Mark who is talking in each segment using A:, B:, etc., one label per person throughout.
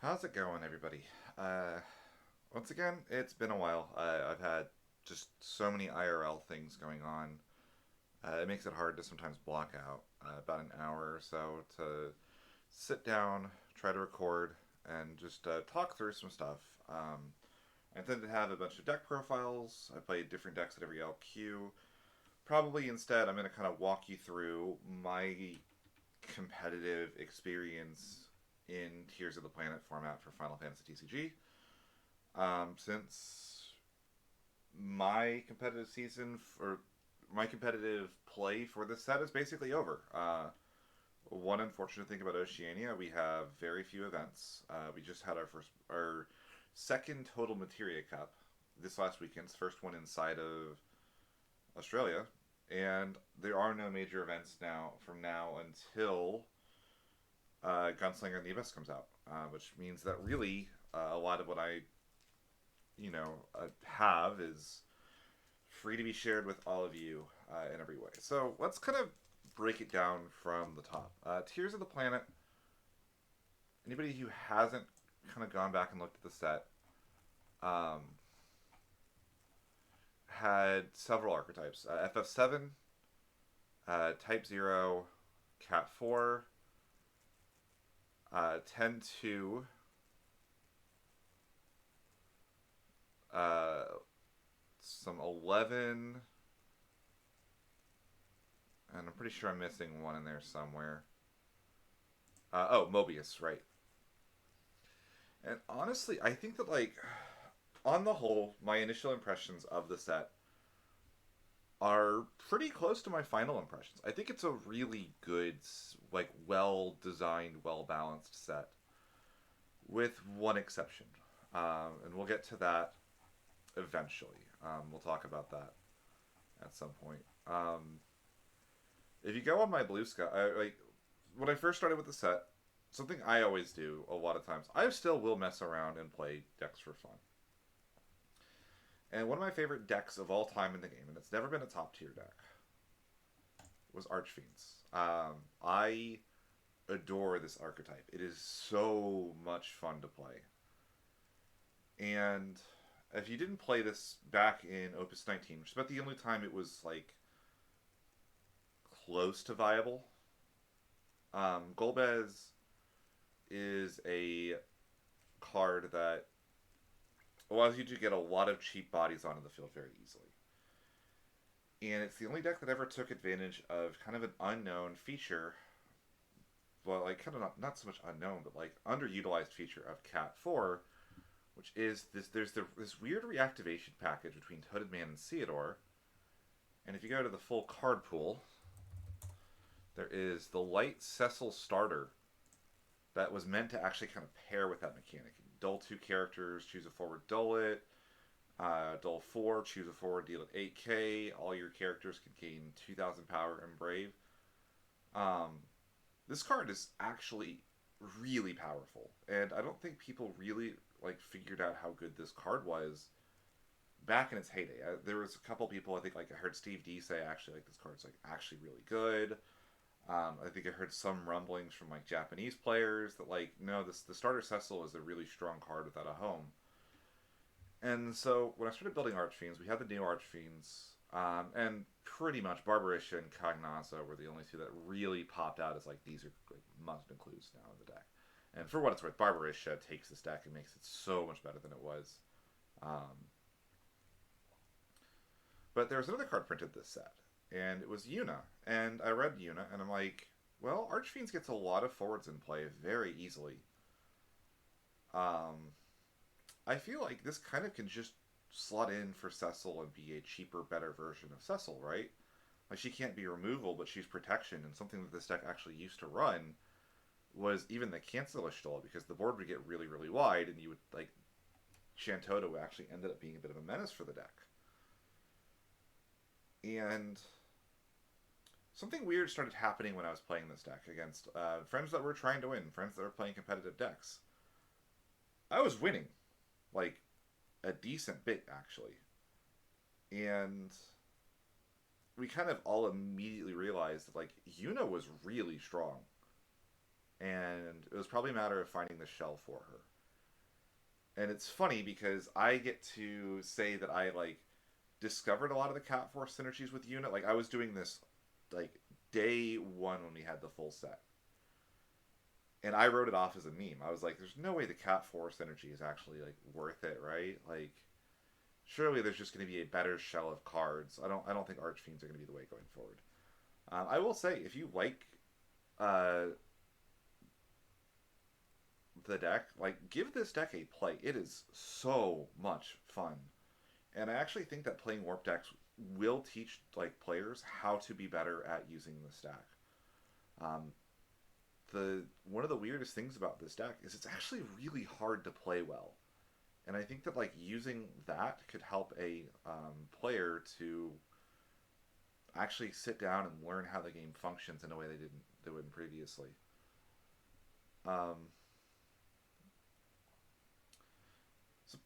A: How's it going, everybody? Once again, it's been a while. I've had just so many IRL things going on. It makes it hard to sometimes block out about an hour or so to sit down, try to record, and just talk through some stuff. I tend to have a bunch of deck profiles. I play different decks at every LQ. Probably instead, I'm going to kind of walk you through my competitive experience in Tears of the Planet format for Final Fantasy TCG. Since my competitive season for my competitive play for this set is basically over. One unfortunate thing about Oceania, we have very few events. We just had our second total Materia Cup this last weekend's first one inside of Australia, and there are no major events now from now until Gunslinger and the Abyss comes out, which means that really a lot of what I have is free to be shared with all of you in every way. So let's kind of break it down from the top. Tears of the Planet. Anybody who hasn't kind of gone back and looked at the set um, had several archetypes: FF7, Type 0, Cat 4, 10-2, uh, some 11, and I'm pretty sure I'm missing one in there somewhere. Mobius, right. And honestly, I think that, like, on the whole, my initial impressions of the set are pretty close to my final impressions. I think it's a really good, like, well designed, well balanced set, with one exception. And we'll get to that eventually. We'll talk about that at some point. If you go on my Blue Sky, like when I first started with the set, something I always do a lot of times, I still will mess around and play decks for fun. And one of my favorite decks of all time in the game, and it's never been a top tier deck, was Archfiends. I adore this archetype. It is so much fun to play. And if you didn't play this back in Opus 19, which is about the only time it was like close to viable, Golbez is a card that allows you to get a lot of cheap bodies onto the field very easily. And it's the only deck that ever took advantage of kind of an unknown feature, well, like kind of not so much unknown, but like underutilized feature of Cat 4, which is this weird reactivation package between Hooded Man and Theodore. And if you go to the full card pool, there is the Light Cecil starter that was meant to actually kind of pair with that mechanic. Dull 2 characters, choose a forward, dull it. Dull 4, choose a forward, deal it 8k. All your characters can gain 2000 power and brave. Um, this card is actually really powerful, and I don't think people really like figured out how good this card was back in its heyday. There was a couple people, I think, like I heard Steve D say actually like this card's like actually really good. I think I heard some rumblings from like Japanese players that like no, this the starter Cecil is a really strong card without a home. And so when I started building Archfiends, we had the new Archfiends, and pretty much Barbarisha and Cognaza were the only two that really popped out as like these are like must includes now in the deck. And for what it's worth, Barbarisha takes this deck and makes it so much better than it was. Um, but there was another card printed this set, and it was Yuna. And I read Yuna, and I'm like, well, Archfiends gets a lot of forwards in play very easily. Um, I feel like this kind of can just slot in for Cecil and be a cheaper, better version of Cecil, right? Like she can't be removal, but she's protection, and something that this deck actually used to run was even the Cancelish because the board would get really, really wide, and you would like Shantota actually ended up being a bit of a menace for the deck. And something weird started happening when I was playing this deck against friends that were trying to win, friends that were playing competitive decks. I was winning, like a decent bit actually, and we kind of all immediately realized that like Yuna was really strong. and it was probably a matter of finding the shell for her. And it's funny because I get to say that I like discovered a lot of the Cat Force synergies with Unit. Like I was doing this like day one when we had the full set, and I wrote it off as a meme. I was like, "There's no way the Cat Force energy is actually like worth it, right? Like, surely there's just going to be a better shell of cards. I don't think Archfiends are going to be the way going forward." I will say, if you like uh, the deck, like give this deck a play. It is so much fun, and I actually think that playing Warp decks will teach like players how to be better at using the stack. Um, the one of the weirdest things about this deck is it's actually really hard to play well, and I think that like using that could help a player to actually sit down and learn how the game functions in a way they wouldn't previously. Um,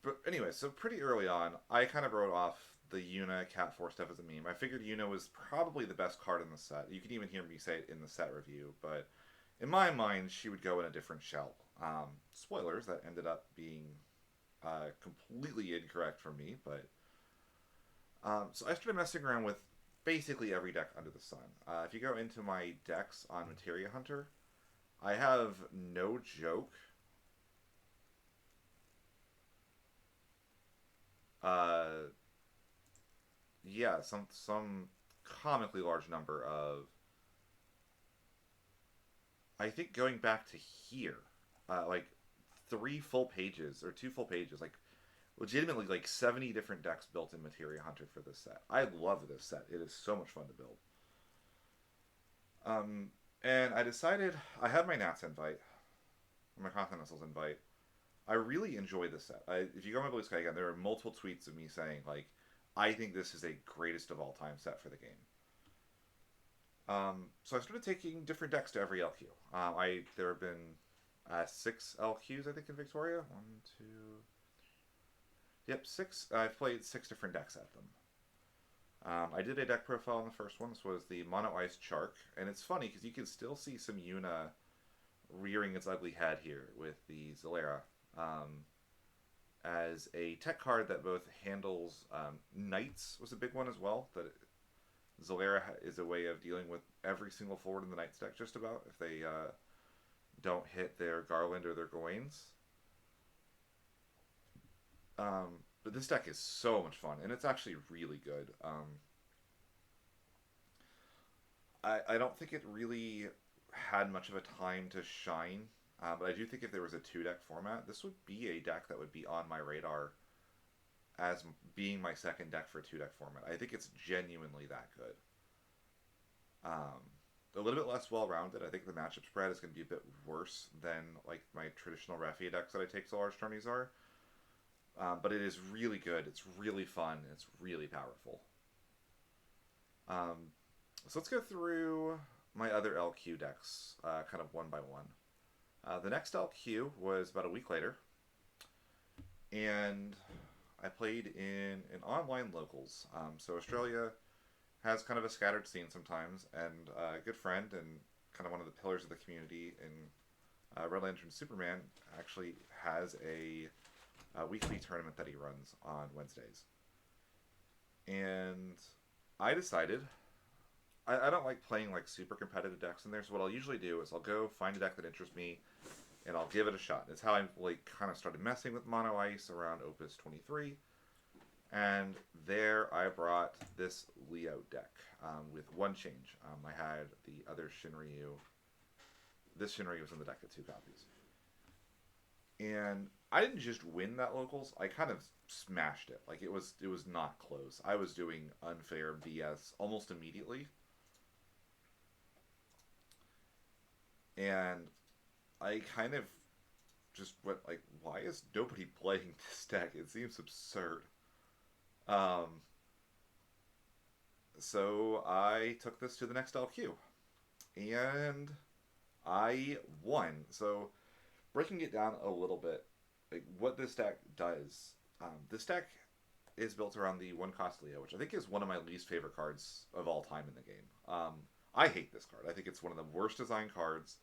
A: but anyway, so pretty early on, I kind of wrote off the Yuna Cat 4 stuff as a meme. I figured Yuna was probably the best card in the set. You can even hear me say it in the set review, but in my mind, she would go in a different shell. Spoilers, that ended up being completely incorrect for me, but so I started messing around with basically every deck under the sun. If you go into my decks on Materia Hunter, I have no joke. Uh, yeah, some comically large number of. I think going back to here, like 3 full pages or 2 full pages, like legitimately like 70 different decks built in Materia Hunter for this set. I love this set. It is so much fun to build. Um, and I decided I had my Nats invite, my Continentals invite. I really enjoy this set. If you go on my Blue Sky again, there are multiple tweets of me saying like, I think this is a greatest of all time set for the game. So I started taking different decks to every LQ. There have been 6 LQs I think in Victoria. One, two, yep, 6. I've played 6 different decks at them. I did a deck profile on the first one. This was the Mono Ice Chark, and it's funny because you can still see some Yuna rearing its ugly head here with the Zalera as a tech card that both handles Knights was a big one as well. That Zalera is a way of dealing with every single forward in the Knights deck just about if they don't hit their Garland or their Gawains. But this deck is so much fun, and it's actually really good. I don't think it really had much of a time to shine, but I do think if there was a 2 deck format, this would be a deck that would be on my radar as being my second deck for a 2 deck format. I think it's genuinely that good. A little bit less well rounded. I think the matchup spread is going to be a bit worse than like my traditional Raffia decks that I take to large tourneys are. But it is really good. It's really fun. It's really powerful. So let's go through my other LQ decks, kind of one by one. The next LQ was about a week later, and I played in an online locals. So Australia has kind of a scattered scene sometimes, and a good friend and kind of one of the pillars of the community in Red Lantern Superman actually has a weekly tournament that he runs on Wednesdays. And I decided I don't like playing like super competitive decks in there, so what I'll usually do is I'll go find a deck that interests me and I'll give it a shot. It's how I like kind of started messing with Mono Ice around Opus 23. And there I brought this Leo deck with one change. I had the other Shinryu. This Shinryu was in the deck at 2 copies. And I didn't just win that locals. I kind of smashed it. Like it was not close. I was doing unfair BS almost immediately. And I kind of just went like, why is nobody playing this deck? It seems absurd. Um, so I took this to the next LQ. And I won. So breaking it down a little bit, like what this deck does. This deck is built around the 1 cost Leo, which I think is one of my least favorite cards of all time in the game. I hate this card. I think it's one of the worst designed cards.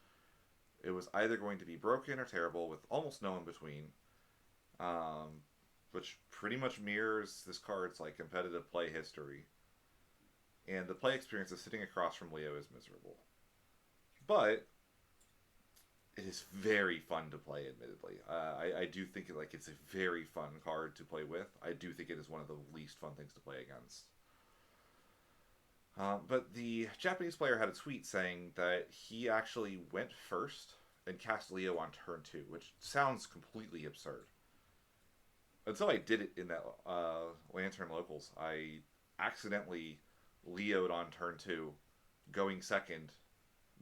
A: It was either going to be broken or terrible with almost no in between, um, which pretty much mirrors this card's like competitive play history. And the play experience of sitting across from Leo is miserable. But it is very fun to play. Admittedly, I do think it's a very fun card to play with. I do think it is one of the least fun things to play against. But the Japanese player had a tweet saying that he actually went first and cast Leo on turn two, which sounds completely absurd. Until I did it in that Lantern Locals, I accidentally Leo'd on turn two, going second,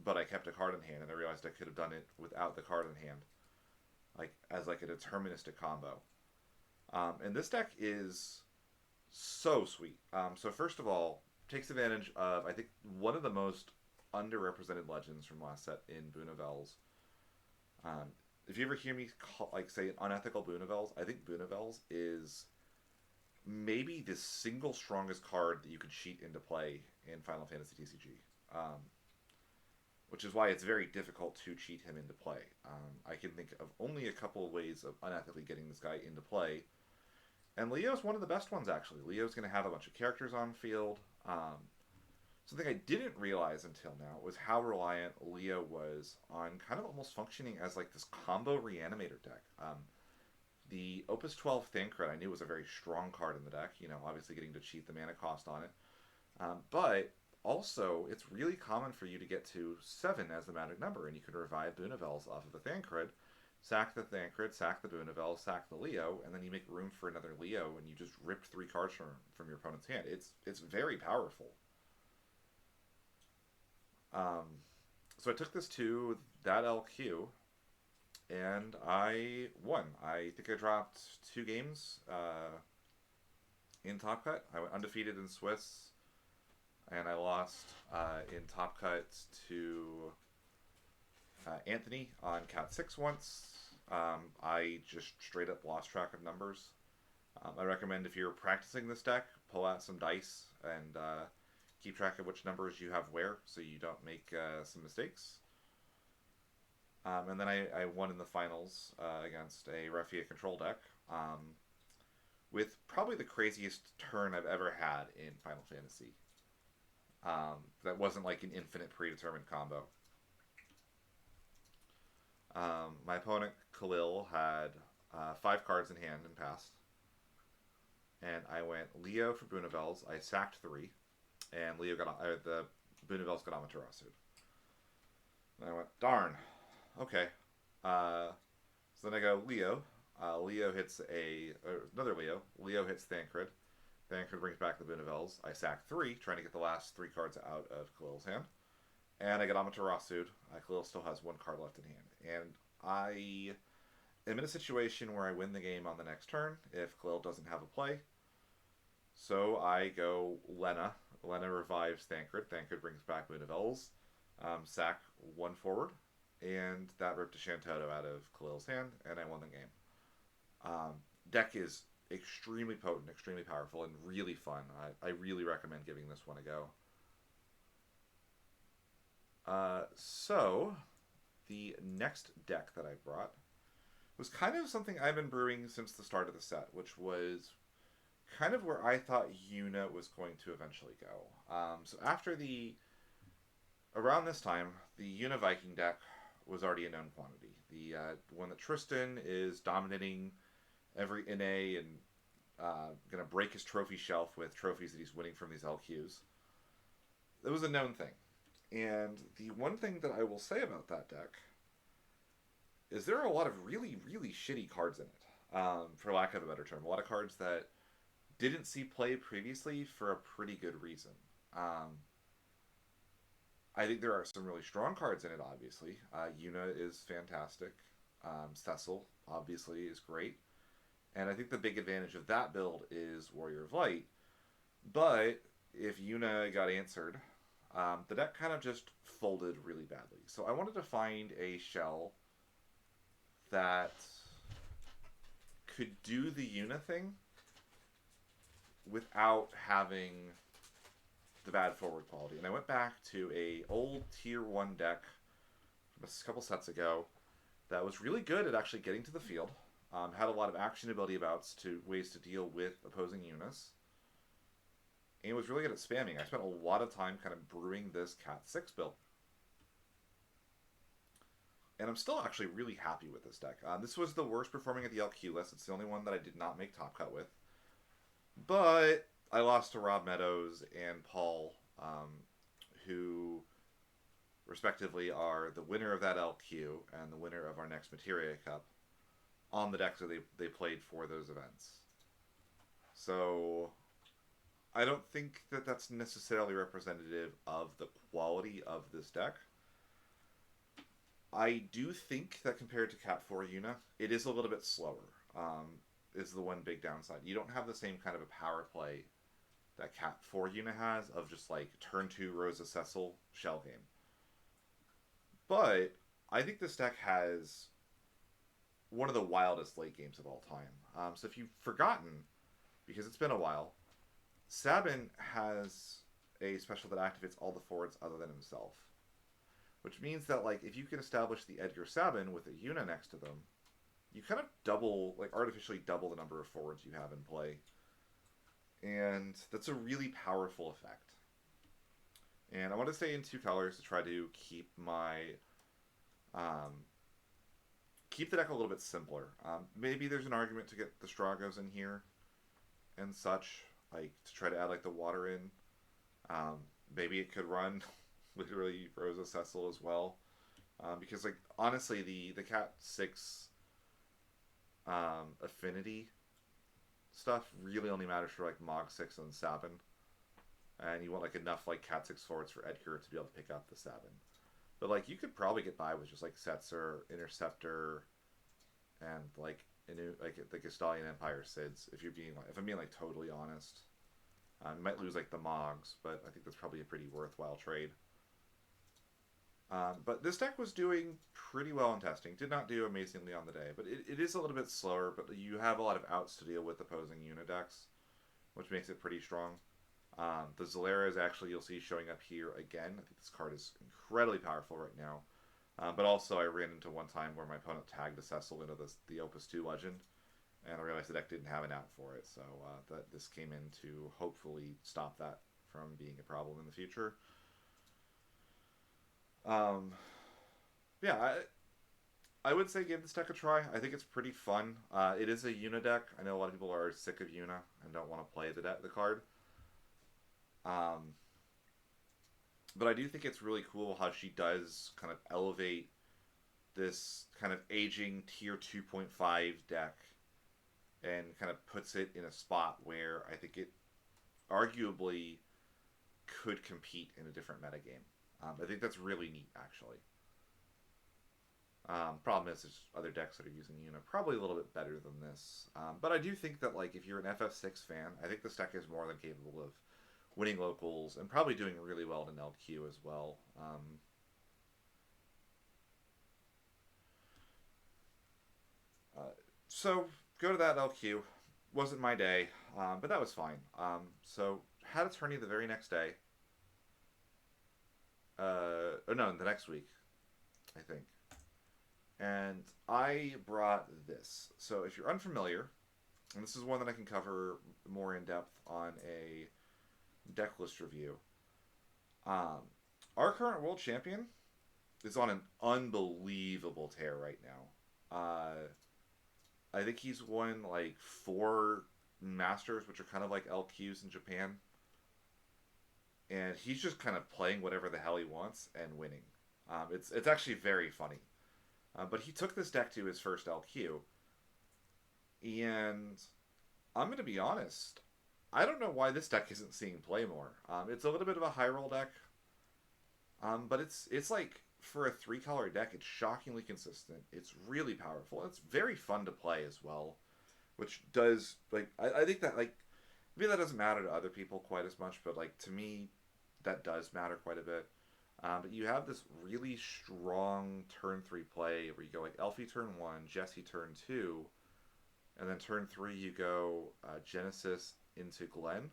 A: but I kept a card in hand, and I realized I could have done it without the card in hand, like as like a deterministic combo. And this deck is so sweet. So first of all, takes advantage of I think one of the most underrepresented legends from last set in Boonavels. Um, if you ever hear me say unethical Boonavels, I think Boonavels is maybe the single strongest card that you could cheat into play in Final Fantasy TCG. Um, which is why it's very difficult to cheat him into play. I can think of only a couple of ways of unethically getting this guy into play, and Leo's one of the best ones, actually. Leo's going to have a bunch of characters on field. Something I didn't realize until now was how reliant Leo was on kind of almost functioning as like this combo reanimator deck. The Opus 12 Thancred I knew was a very strong card in the deck, obviously getting to cheat the mana cost on it. But also, it's really common for you to get to 7 as the magic number, and you can revive Boonavels off of the Thancred, sack the Thancred, sack the Boonavels, sack the Leo, and then you make room for another Leo, and you just ripped 3 cards from your opponent's hand. It's very powerful. So I took this to that LQ, and I won. I think I dropped 2 games in Top Cut. I went undefeated in Swiss, and I lost in Top Cut to Anthony on Cat 6 once. I just straight up lost track of numbers. I recommend if you're practicing this deck, pull out some dice and keep track of which numbers you have where so you don't make some mistakes. And then I won in the finals against a Refia control deck with probably the craziest turn I've ever had in Final Fantasy. That wasn't like an infinite predetermined combo. My opponent, Khalil, had 5 cards in hand and passed. And I went Leo for Boonavels. I sacked 3. And Leo got the Boonavels got Amaterasu. And I went, darn. Okay. So then I go Leo. Leo hits another Leo. Leo hits Thancred. Thancred brings back the Boonavels. I sack 3, trying to get the last 3 cards out of Khalil's hand. And I get Amaterasu. Khalil still has 1 card left in hand. And I am in a situation where I win the game on the next turn if Khalil doesn't have a play. So I go Lena. Lena revives Thancred. Thancred brings back Boonavels. Sack 1 forward. And that ripped a Shantoto out of Khalil's hand, and I won the game. Deck is extremely potent, extremely powerful, and really fun. I really recommend giving this one a go. So, the next deck that I brought was kind of something I've been brewing since the start of the set, which was kind of where I thought Yuna was going to eventually go. So around this time, the Yuna Viking deck was already a known quantity. The one that Tristan is dominating every NA and going to break his trophy shelf with trophies that he's winning from these LQs. It was a known thing. And the one thing that I will say about that deck is there are a lot of really, really shitty cards in it, for lack of a better term. A lot of cards that didn't see play previously for a pretty good reason. I think there are some really strong cards in it, obviously. Yuna is fantastic. Cecil, obviously, is great. And I think the big advantage of that build is Warrior of Light. But if Yuna got answered, the deck kind of just folded really badly. So I wanted to find a shell that could do the Yuna thing without having the bad forward quality. And I went back to a old tier 1 deck a couple sets ago that was really good at actually getting to the field. Had a lot of action ability bouts to ways to deal with opposing units, and was really good at spamming. I spent a lot of time kind of brewing this Cat 6 build. And I'm still actually really happy with this deck. This was the worst performing at the LQ list. It's the only one that I did not make top cut with. But I lost to Rob Meadows and Paul, who respectively are the winner of that LQ and the winner of our next Materia Cup on the decks that they played for those events. So I don't think that that's necessarily representative of the quality of this deck. I do think that compared to Cat 4 Yuna, it is a little bit slower, is the one big downside. You don't have the same kind of a power play that Cat 4 Yuna has of just like turn 2 Rosa Cecil shell game. But I think this deck has one of the wildest late games of all time. So if you've forgotten, because it's been a while, Sabin has a special that activates all the forwards other than himself. Which means that, like, if you can establish the Edgar Sabin with a Yuna next to them, you kind of double, like, artificially double the number of forwards you have in play. And that's a really powerful effect. And I want to stay in 2 colors to try to keep my, keep the deck a little bit simpler. Maybe there's an argument to get the Stragos in here and such, like, to try to add, like, the water in. Maybe it could run literally Rosa Cecil as well, because like honestly the Cat 6 affinity stuff really only matters for like Mog 6 and Sabin, and you want like enough like Cat 6 forwards for Edgar to be able to pick up the Sabin. But like you could probably get by with just like Setzer, Interceptor, and like the Gestalian Empire Sids if I'm being like totally honest. You might lose like the Mogs, but I think that's probably a pretty worthwhile trade. But this deck was doing pretty well in testing. Did not do amazingly on the day, but it is a little bit slower, but you have a lot of outs to deal with opposing Unidecks, which makes it pretty strong. The Zalera is actually, you'll see, showing up here again. I think this card is incredibly powerful right now. But also I ran into one time where my opponent tagged a Cecil into the Opus 2 Legend, and I realized the deck didn't have an out for it, so this came in to hopefully stop that from being a problem in the future. Yeah, I would say give this deck a try. I think it's pretty fun. It is a Yuna deck. I know a lot of people are sick of Yuna and don't want to play the card. But I do think it's really cool how she does kind of elevate this kind of aging tier 2.5 deck and kind of puts it in a spot where I think it arguably could compete in a different metagame. I think that's really neat, actually. Problem is, there's other decks that are using Yuna probably a little bit better than this. But I do think that, like, if you're an FF6 fan, I think this deck is more than capable of winning locals and probably doing really well in LQ as well. So, go to that LQ. Wasn't my day, but that was fine. So, had a tourney the very next day. Or no, the next week, I think. And I brought this. So if you're unfamiliar, and this is one that I can cover more in depth on a deck list review. Our current world champion is on an unbelievable tear right now. I think he's won like 4 Masters, which are kind of like LQs in Japan. And he's just kind of playing whatever the hell he wants and winning. It's actually very funny. But he took this deck to his first LQ. And I'm going to be honest, I don't know why this deck isn't seeing play more. It's a little bit of a high roll deck. But it's like, for a 3-color deck, it's shockingly consistent. It's really powerful. It's very fun to play as well. Which does, like, I think that, like, maybe that doesn't matter to other people quite as much, but, like, to me, that does matter quite a bit. But you have this really strong turn 3 play where you go, like, Elfie turn 1, Jessie turn 2, and then turn 3 you go Genesis into Glenn.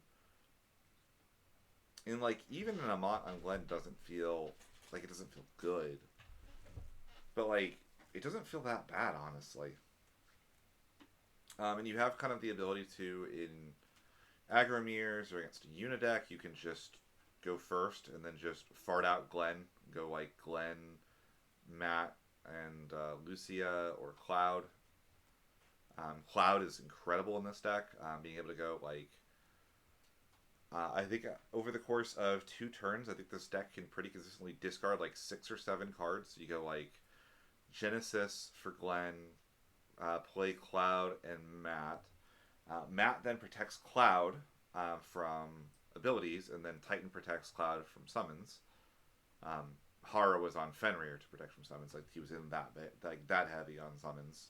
A: And, like, even an Amat on Glenn doesn't feel good. but like it doesn't feel that bad, honestly. And you have kind of the ability to in Agromirs or against a Unideck, you can just go first and then just fart out Glenn. Go like Glenn, Matt, and Lucia or Cloud. Cloud is incredible in this deck. Being able to go like, I think over the course of 2 turns, I think this deck can pretty consistently discard like 6 or 7 cards. So you go like Genesis for Glenn, play Cloud and Matt. Matt then protects Cloud from abilities, and then Titan protects Cloud from summons. Hara was on Fenrir to protect from summons. Like he was in that bit, like that heavy on summons.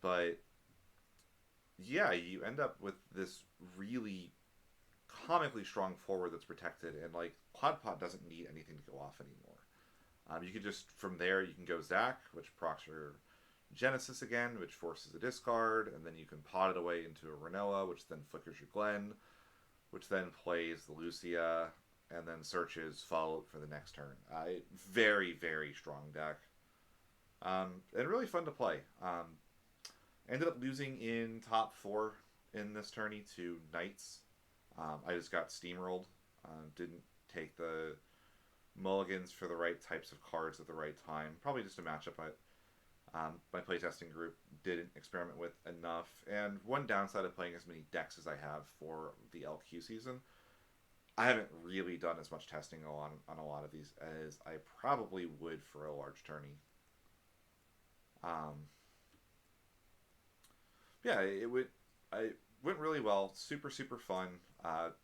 A: But yeah, you end up with this really comically strong forward that's protected, and like Cloudpot doesn't need anything to go off anymore. You can just from there you can go Zac, which procs your Genesis again, which forces a discard, and then you can pot it away into a Renoa, which then flickers your Glenn, which then plays the Lucia, and then searches follow for the next turn. Very, very strong deck. And really fun to play. Ended up losing in top 4 in this tourney to Knights. I just got steamrolled. Didn't take the mulligans for the right types of cards at the right time. Probably just a matchup my playtesting group didn't experiment with enough. And one downside of playing as many decks as I have for the LQ season, I haven't really done as much testing on a lot of these as I probably would for a large tourney. Yeah, it went really well. Super, super fun.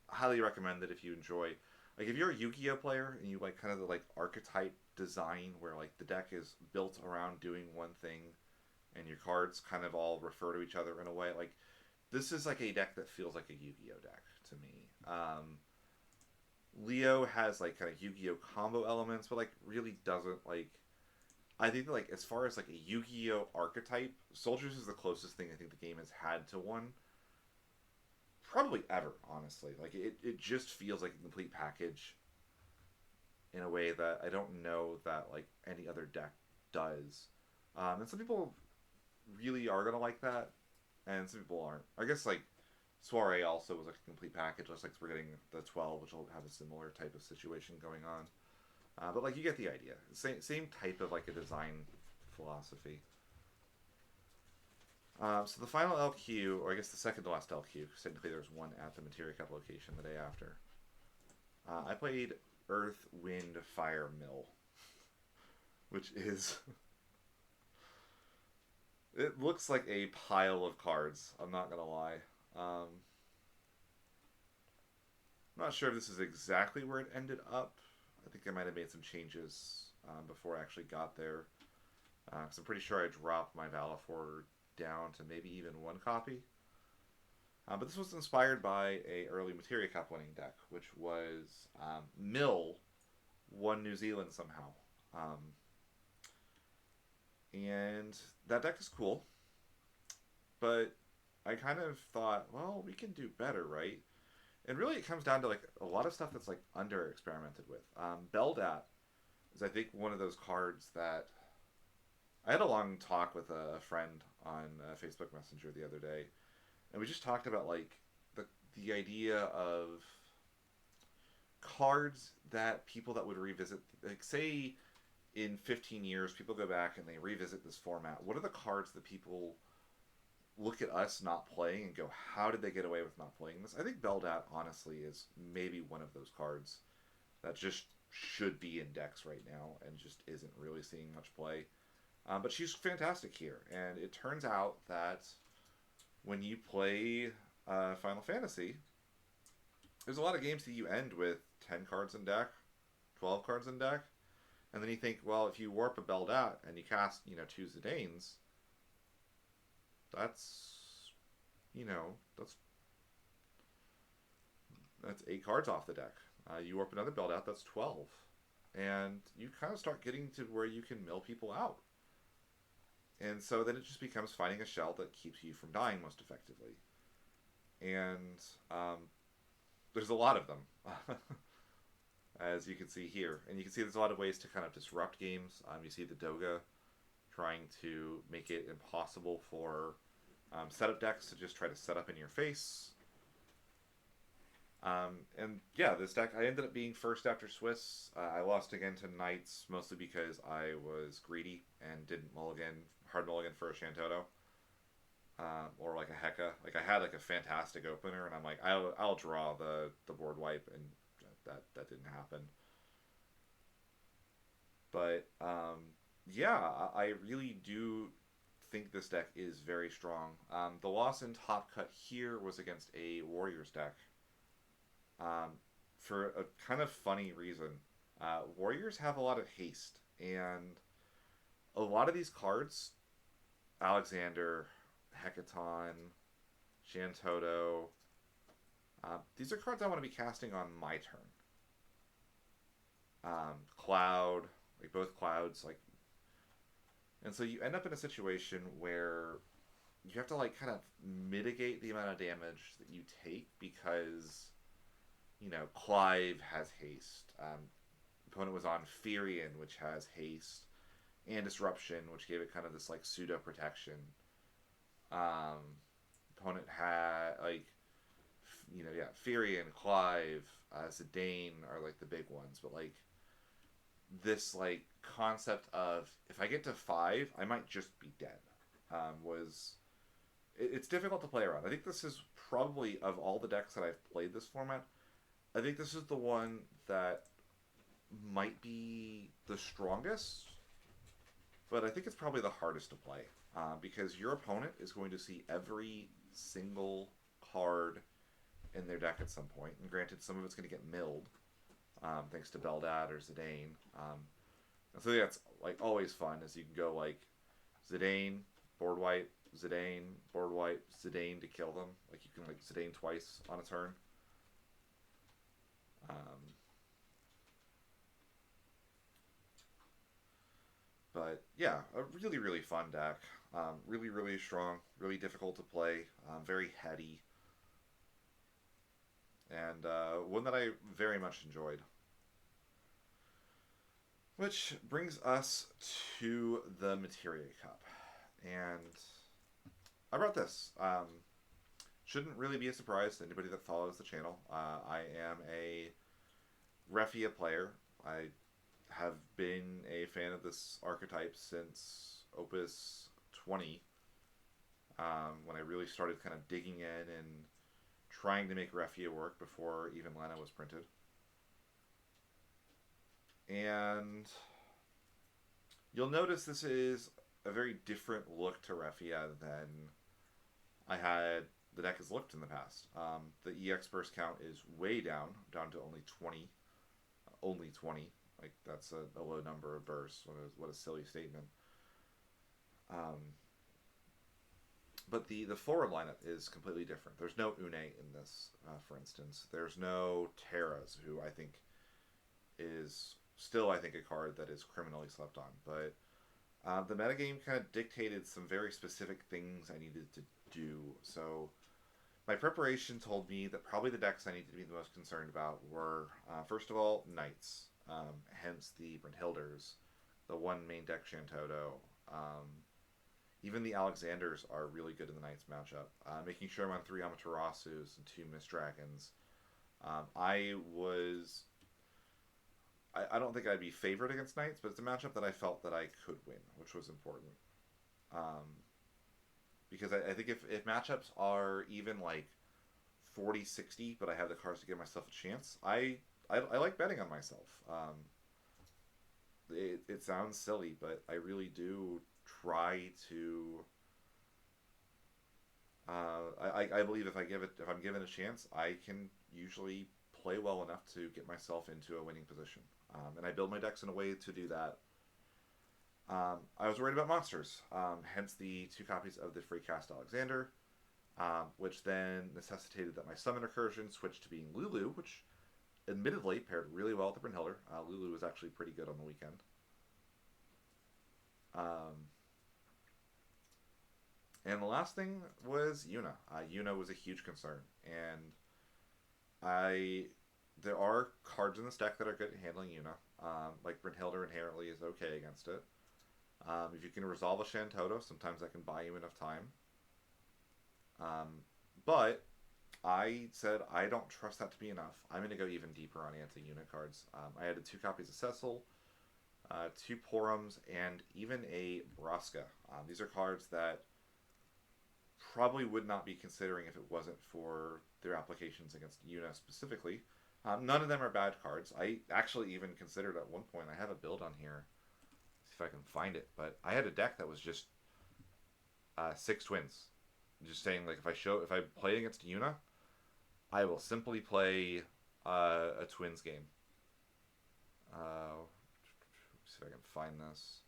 A: Highly recommend it if you enjoy. Like if you're a Yu-Gi-Oh player and you like kind of the like archetype design where like the deck is built around doing one thing and your cards kind of all refer to each other in a way, like this is like a deck that feels like a Yu-Gi-Oh deck to me. Leo has like kind of Yu-Gi-Oh combo elements, but like really doesn't like. I think that, like as far as like a Yu-Gi-Oh archetype, Soldiers is the closest thing I think the game has had to one. Probably ever, honestly. Like it just feels like a complete package in a way that I don't know that like any other deck does. And some people really are gonna like that, and some people aren't. I guess like Soiree also was like a complete package, just like we're getting the 12, which will have a similar type of situation going on. But like you get the idea. Same type of like a design philosophy. So the final LQ, or I guess the second to last LQ, because technically there was one at the Materia Cup location the day after. I played Earth, Wind, Fire, Mill, which is it looks like a pile of cards. I'm not gonna lie. I'm not sure if this is exactly where it ended up. I think I might have made some changes before I actually got there. Because I'm pretty sure I dropped my Valafor down to maybe even 1 copy. But this was inspired by a early Materia Cup winning deck, which was Mill won New Zealand somehow. And that deck is cool. But I kind of thought, well, we can do better, right? And really it comes down to like a lot of stuff that's like under experimented with. Beldat is I think one of those cards that I had a long talk with a friend on Facebook Messenger the other day, and we just talked about like the idea of cards that people that would revisit, like say in 15 years people go back and they revisit this format. What are the cards that people look at us not playing and go, how did they get away with not playing this? I think Beldat honestly is maybe one of those cards that just should be in decks right now and just isn't really seeing much play. But she's fantastic here, and it turns out that when you play Final Fantasy, there's a lot of games that you end with 10 cards in deck, 12 cards in deck, and then you think, well, if you warp a Beldat and you cast, 2 Zidanes, that's, that's 8 cards off the deck. You warp another Beldat, that's 12. And you kind of start getting to where you can mill people out. And so then it just becomes finding a shell that keeps you from dying most effectively. And there's a lot of them. as you can see here. And you can see there's a lot of ways to kind of disrupt games. You see the Doga trying to make it impossible for setup decks to just try to set up in your face. And yeah, this deck, I ended up being first after Swiss. I lost again to Knights, mostly because I was greedy and didn't hard mulligan for a Shantoto. Or like a Heka. Like I had like a fantastic opener, and I'm like, I'll draw the board wipe, and that didn't happen. But yeah, I really do think this deck is very strong. The loss in top cut here was against a Warriors deck. Um, for a kind of funny reason. Warriors have a lot of haste, and a lot of these cards, Alexander, Hecaton, Shantoto, these are cards I want to be casting on my turn. Cloud, like both clouds, like, and so you end up in a situation where you have to like kind of mitigate the amount of damage that you take because Clive has haste. Opponent was on Firion, which has haste, and Disruption, which gave it kind of this like pseudo protection. Um, Opponent had like Firion, Clive, Zidane are like the big ones, but like this like concept of if I get to 5, I might just be dead. It's difficult to play around. I think this is probably of all the decks that I've played this format, I think this is the one that might be the strongest, but I think it's probably the hardest to play because your opponent is going to see every single card in their deck at some point. And granted, some of it's going to get milled thanks to Beldad or Zidane. And so that's like always fun, as you can go like Zidane, board wipe, Zidane, board wipe, Zidane to kill them. Like you can like Zidane twice on a turn. But yeah, a really, really fun deck. Really, really strong, really difficult to play, very heady, and one that I very much enjoyed. Which brings us to the Materia Cup. And I brought this. Shouldn't really be a surprise to anybody that follows the channel. I am a Refia player. I have been a fan of this archetype since Opus 20, when I really started kind of digging in and trying to make Refia work before even Lena was printed. And you'll notice this is a very different look to Refia than I had the deck has looked in the past. The EX burst count is way down to only 20. Only 20. Like, that's a low number of bursts. What a silly statement. But the forward lineup is completely different. There's no Une in this, for instance. There's no Terras, who I think is still, I think, a card that is criminally slept on. But the metagame kind of dictated some very specific things I needed to do. So my preparation told me that probably the decks I needed to be the most concerned about were, first of all, Knights. Hence the Brynhilders, the one main deck Shantoto. Even the Alexanders are really good in the Knights matchup. Making sure I'm on 3 Amaterasus and 2 Mist Dragons. I don't think I'd be favored against Knights, but it's a matchup that I felt that I could win, which was important. Because I think if matchups are even like 40-60, but I have the cards to give myself a chance, I like betting on myself. It sounds silly, but I really do try to. I believe if I'm given a chance, I can usually play well enough to get myself into a winning position. And I build my decks in a way to do that. I was worried about monsters, hence the 2 copies of the free cast Alexander, which then necessitated that my summon recursion switched to being Lulu, which admittedly paired really well with the Brynhilder. Lulu was actually pretty good on the weekend. And the last thing was Yuna. Yuna was a huge concern, and I there are cards in this deck that are good at handling Yuna. Like Brynhilde inherently is okay against it. If you can resolve a Shantoto, sometimes that can buy you enough time. But I said I don't trust that to be enough. I'm going to go even deeper on anti-unit cards. I added 2 copies of Cecil, 2 Porums, and even a Braska. These are cards that probably would not be considering if it wasn't for their applications against Yuna specifically. None of them are bad cards. I actually even considered at one point, I have a build on here, see if I can find it, but I had a deck that was just 6 twins. Just saying, like, if I play against Yuna, I will simply play a twins game. See if I can find this.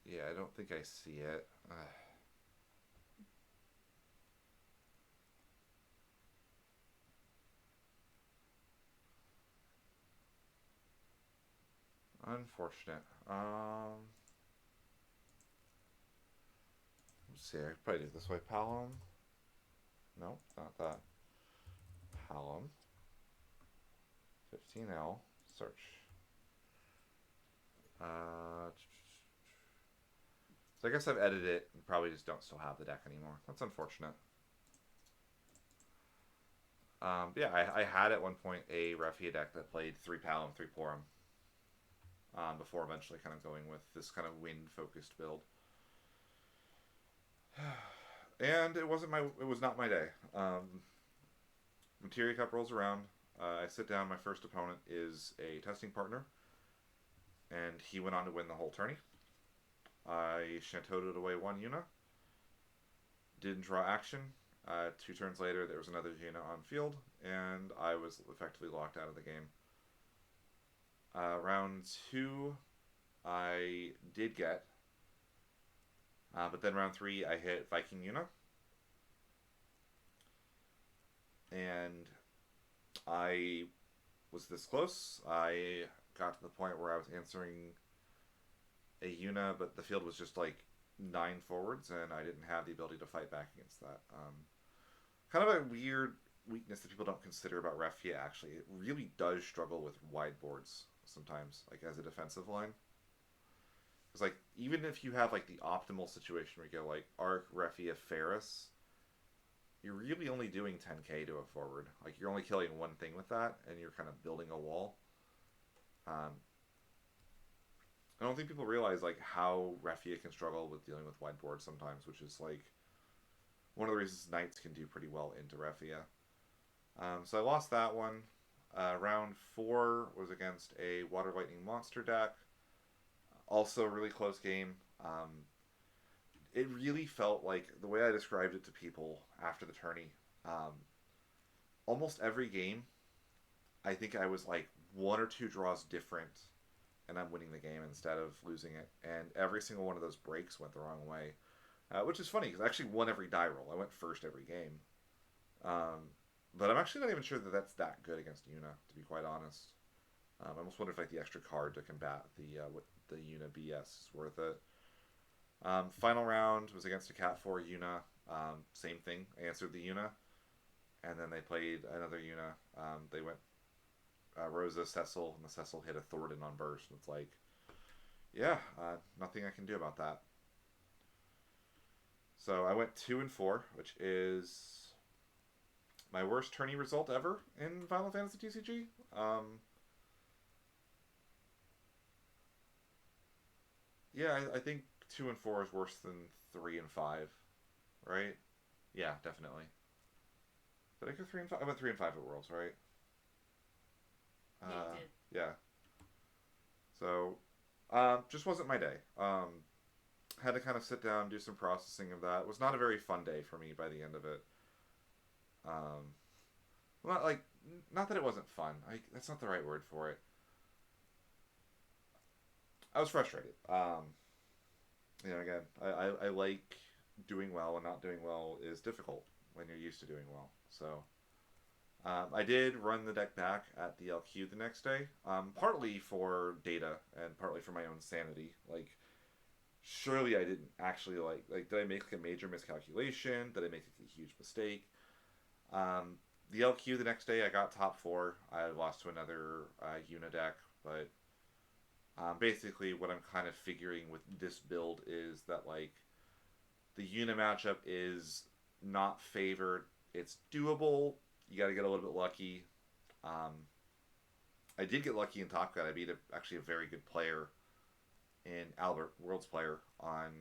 A: Yeah, I don't think I see it. Unfortunate. Let's see. I could probably do it this way. Palom. No, not that. Palom. 15L. Search. So I guess I've edited it and probably just don't still have the deck anymore. That's unfortunate. Yeah, I had at one point a Refia deck that played 3 Palom, 3 Porum. Before eventually kind of going with this kind of wind-focused build. And it was not my day. Materia Cup rolls around. I sit down. My first opponent is a testing partner, and he went on to win the whole tourney. I Shantoto'd away 1 Yuna. Didn't draw action. 2 turns later, there was another Yuna on field, and I was effectively locked out of the game. Round 2, I did get, but then round 3, I hit Viking Yuna, and I was this close. I got to the point where I was answering a Yuna, but the field was just like 9 forwards, and I didn't have the ability to fight back against that. Kind of a weird weakness that people don't consider about Refia, actually. It really does struggle with wide boards sometimes, like as a defensive line. Because, like, even if you have, like, the optimal situation where you go, like, Arc, Refia, Ferris, you're really only doing 10k to a forward. Like, you're only killing one thing with that, and you're kind of building a wall. I don't think people realize, like, how Refia can struggle with dealing with wide boards sometimes, which is, like, one of the reasons Knights can do pretty well into Refia. So I lost that one. Round 4 was against a Water Lightning Monster deck. Also a really close game. It really felt like, the way I described it to people after the tourney, almost every game, I think I was like 1 or 2 draws different, and I'm winning the game instead of losing it. And every single one of those breaks went the wrong way. Which is funny, because I actually won every die roll. I went first every game. But I'm actually not even sure that that's that good against Yuna, to be quite honest. I almost wonder if like the extra card to combat the Yuna BS is worth it. Final round was against a Cat 4 Yuna. Same thing. I answered the Yuna, and then they played another Yuna. They went Rosa, Cecil, and the Cecil hit a Thornton on burst. And it's like, yeah, nothing I can do about that. So I went 2-4, which is my worst tourney result ever in Final Fantasy TCG. Yeah, I think 2-4 is worse than 3-5, right? Yeah, definitely. Did I go 3-5? I went 3-5 at Worlds, right?
B: Yeah, you did.
A: Yeah. So, just wasn't my day. Had to kind of sit down, do some processing of that. It was not a very fun day for me by the end of it. Um, not like, not that it wasn't fun. That's not the right word for it. I was frustrated. Again, I like doing well, and not doing well is difficult when you're used to doing well. So, I did run the deck back at the LQ the next day, partly for data and partly for my own sanity. Like, surely I didn't actually did I make like a major miscalculation? Did I make like, a huge mistake? Um, the LQ the next day, I got top four. I lost to another Una deck, but basically what I'm kind of figuring with this build is that like the Una matchup is not favored. It's doable. You got to get a little bit lucky. Um, I did get lucky in Top Gun. I beat actually a very good player in Albert, World's player on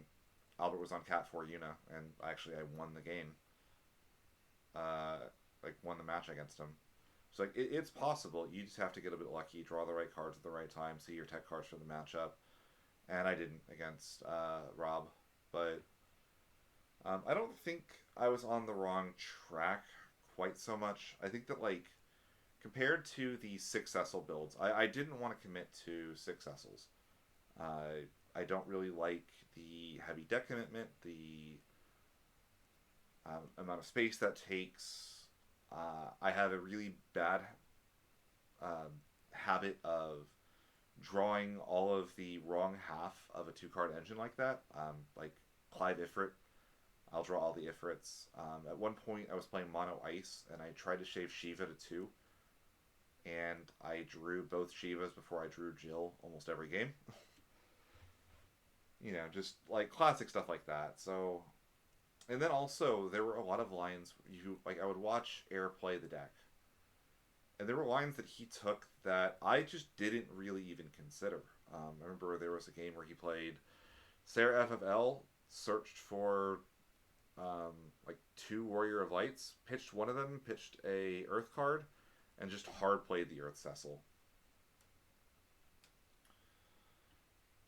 A: Albert was on Cat 4 Una, and actually I won the game. Uh, like won the match against him. So like it's possible. You just have to get a bit lucky, draw the right cards at the right time, see your tech cards for the matchup. And I didn't against Rob, but I don't think I was on the wrong track quite so much. I think that like compared to the six Cecil builds, I didn't want to commit to six Cecils. I don't really like the heavy deck commitment, the amount of space that takes. I have a really bad habit of drawing all of the wrong half of a two card engine like that. Like Clive Ifrit, I'll draw all the Ifrits. At one point, I was playing Mono Ice, and I tried to shave Shiva to two, and I drew both Shivas before I drew Jill almost every game. You know, just like classic stuff like that. So, and then also there were a lot of lines you like. I would watch Air play the deck, and there were lines that he took that I just didn't really even consider. I remember there was a game where he played Sarah FFL, searched for um, like two Warrior of Lights, pitched one of them, pitched a Earth card, and just hard played the Earth Cecil.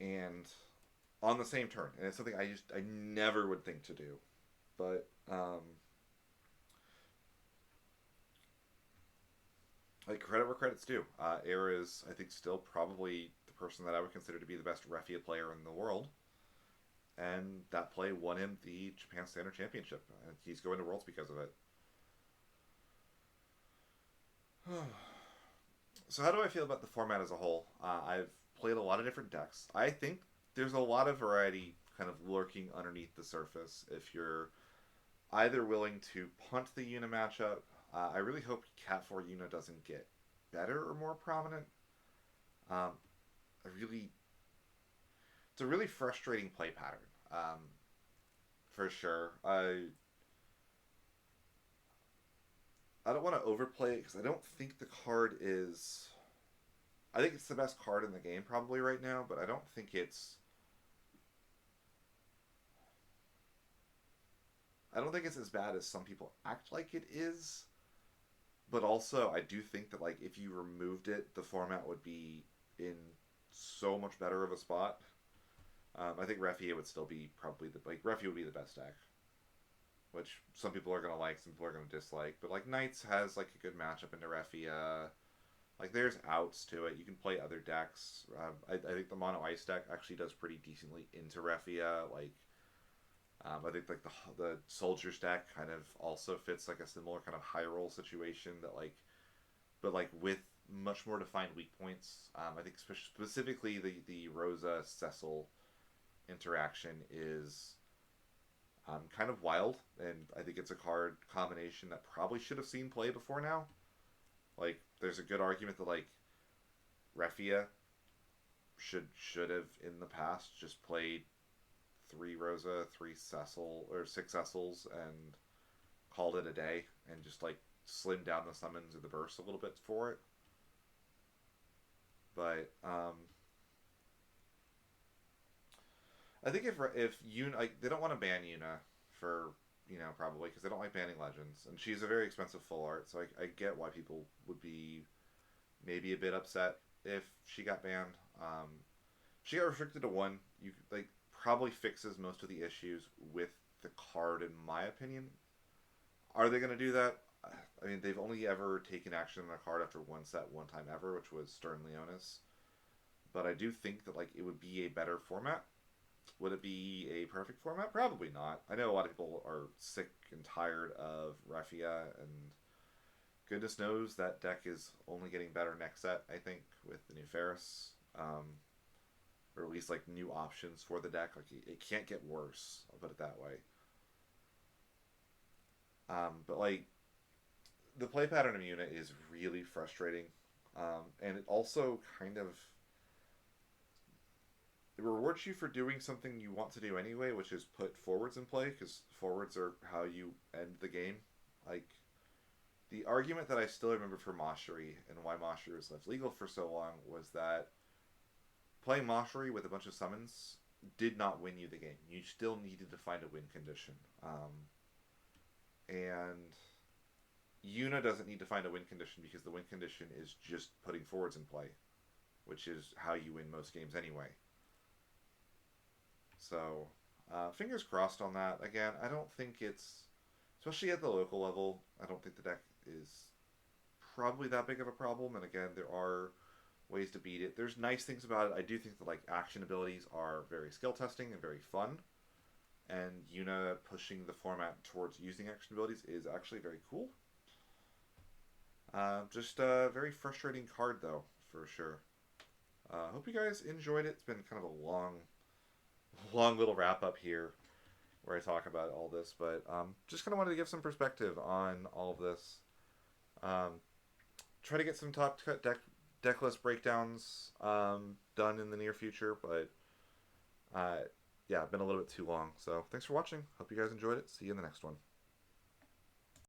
A: And on the same turn, and it's something I never would think to do, but like credit where credit's due. Air is I think still probably the person that I would consider to be the best Refia player in the world, and that play won him the Japan Standard Championship, and he's going to Worlds because of it. So how do I feel about the format as a whole? I've played a lot of different decks. I think there's a lot of variety kind of lurking underneath the surface. If you're either willing to punt the Una matchup, I really hope Cat 4 Una doesn't get better or more prominent. Um, I really, it's a really frustrating play pattern, for sure. I don't want to overplay it because I don't think the card is. I think it's the best card in the game probably right now, but I don't think it's. I don't think it's as bad as some people act like it is. But also, I do think that like if you removed it, the format would be in so much better of a spot. I think Refia would still be probably the like Refia would be the best deck, which some people are gonna like, some people are gonna dislike. But like Knights has like a good matchup into Refia. Like there's outs to it. You can play other decks. I think the Mono Ice deck actually does pretty decently into Refia. Like I think like the Soldiers deck kind of also fits like a similar kind of high roll situation that like, but like with much more defined weak points. I think specifically the Rosa Cecil interaction is kind of wild, and I think it's a card combination that probably should have seen play before now. Like, there's a good argument that like Refia should have in the past just played three Rosa, three Cecil, or six Cecils, and called it a day, and just like slimmed down the summons or the burst a little bit for it. But I think if Yuna, like they don't want to ban Yuna for probably because they don't like banning legends, and she's a very expensive full art, so I get why people would be maybe a bit upset if she got banned. She got restricted to one. You like probably fixes most of the issues with the card, in my opinion. Are they going to do that? I mean, they've only ever taken action on a card after one set one time ever, which was Stern Leonis. But I do think that like it would be a better format. Would it be a perfect format? Probably not. I know a lot of people are sick and tired of Refia and goodness knows that deck is only getting better next set, I think, with the new Ferris. Or at least like new options for the deck. Like it can't get worse. I'll put it that way. But like the play pattern of Yuna is really frustrating, and it also kind of it rewards you for doing something you want to do anyway, which is put forwards in play because forwards are how you end the game. Like the argument that I still remember for Moshiri and why Moshiri was left legal for so long was that playing Moshiri with a bunch of summons did not win you the game. You still needed to find a win condition. And Yuna doesn't need to find a win condition because the win condition is just putting forwards in play, which is how you win most games anyway. So, fingers crossed on that. Again, I don't think it's, especially at the local level, I don't think the deck is probably that big of a problem. And again, there are ways to beat it. There's nice things about it. I do think that like action abilities are very skill testing and very fun. And Yuna pushing the format towards using action abilities is actually very cool. Just a very frustrating card though, for sure. Hope you guys enjoyed it. It's been kind of a long little wrap up here where I talk about all this, but just kind of wanted to give some perspective on all of this. Try to get some top cut deck list breakdowns done in the near future, but yeah, been a little bit too long. So thanks for watching. Hope you guys enjoyed it. See you in the next one.